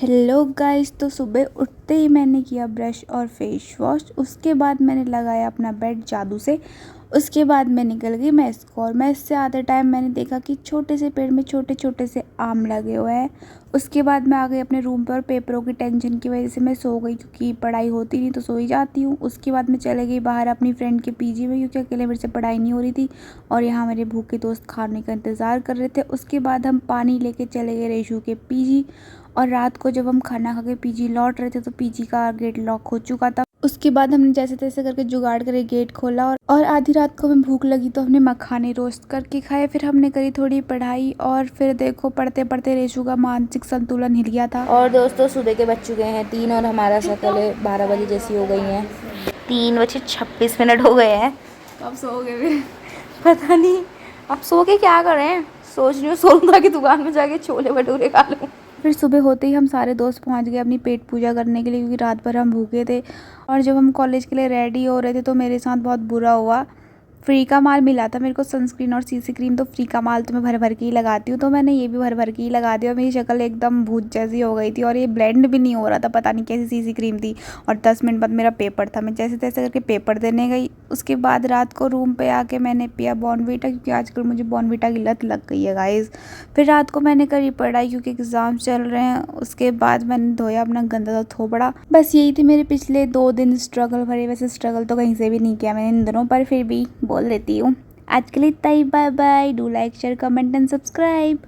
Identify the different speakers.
Speaker 1: Hello guys, तो सुबह उठते ही मैंने किया ब्रश और फेस वॉश। उसके बाद मैंने लगाया अपना बेड जादू से। उसके बाद मैं निकल गई मैस को, और मैस से आते टाइम मैंने देखा कि छोटे से पेड़ में छोटे छोटे से आम लगे हुए हैं। उसके बाद मैं आ गई अपने रूम पर, और पेपरों की टेंशन की वजह से मैं सो गई, क्योंकि पढ़ाई होती नहीं तो सो ही जाती हूँ। उसके बाद मैं चले गई बाहर अपनी फ्रेंड के पीजी में, क्योंकि अकेले मेरे से पढ़ाई नहीं हो रही थी और यहाँ मेरे भूखे दोस्त खाने का इंतज़ार कर रहे थे। उसके बाद हम पानी लेके चले गए रेशू के पीजी, और रात को जब हम खाना खा के पीजी लौट रहे थे तो पीजी का गेट लॉक हो चुका था। उसके बाद हमने जैसे तैसे करके जुगाड़ करके गेट खोला, और आधी रात को हमें भूख लगी तो हमने मखाने रोस्ट करके खाए। फिर हमने करी थोड़ी पढ़ाई, और फिर देखो पढ़ते पढ़ते रेशू का मानसिक संतुलन हिल गया था।
Speaker 2: और दोस्तों सुबह के बज चुके हैं 3 और हमारा शकल 12 बजे जैसी हो गई हैं। 3:26 हो गए हैं।
Speaker 1: अब सो गए?
Speaker 2: पता नहीं अब सो के क्या करें, सोच रही हूँ सोनदा की दुकान में जाके छोले भटूरे खा लूँ।
Speaker 1: फिर सुबह होते ही हम सारे दोस्त पहुंच गए अपनी पेट पूजा करने के लिए, क्योंकि रात भर हम भूखे थे। और जब हम कॉलेज के लिए रेडी हो रहे थे तो मेरे साथ बहुत बुरा हुआ। फ्री का माल मिला था मेरे को, सनस्क्रीन और सीसी क्रीम। तो फ्री का माल तो मैं भर भर के ही लगाती हूँ, तो मैंने ये भी भर भर के ही लगा दिया। और मेरी शक्ल एकदम भूत जैसी हो गई थी, और ये ब्लेंड भी नहीं हो रहा था, पता नहीं कैसी सीसी क्रीम थी। और 10 मिनट बाद मेरा पेपर था, मैं जैसे तैसे करके पेपर देने गई। उसके बाद रात को रूम पे आके मैंने पिया बॉर्नवीटा, क्योंकि आजकल मुझे बॉर्नवीटा की लत लग गई है गाइस। फिर रात को मैंने करी पढ़ाई, क्योंकि एग्ज़ाम चल रहे हैं। उसके बाद मैंने धोया अपना गंदा सा थोबड़ा। बस यही थे मेरे पिछले 2 दिन स्ट्रगल भरे। वैसे स्ट्रगल तो कहीं से भी नहीं किया मैंने इन दिनों, पर फिर भी बोल देती हूँ। आज के लिए इतना ही, bye bye. Do like, share, comment and subscribe.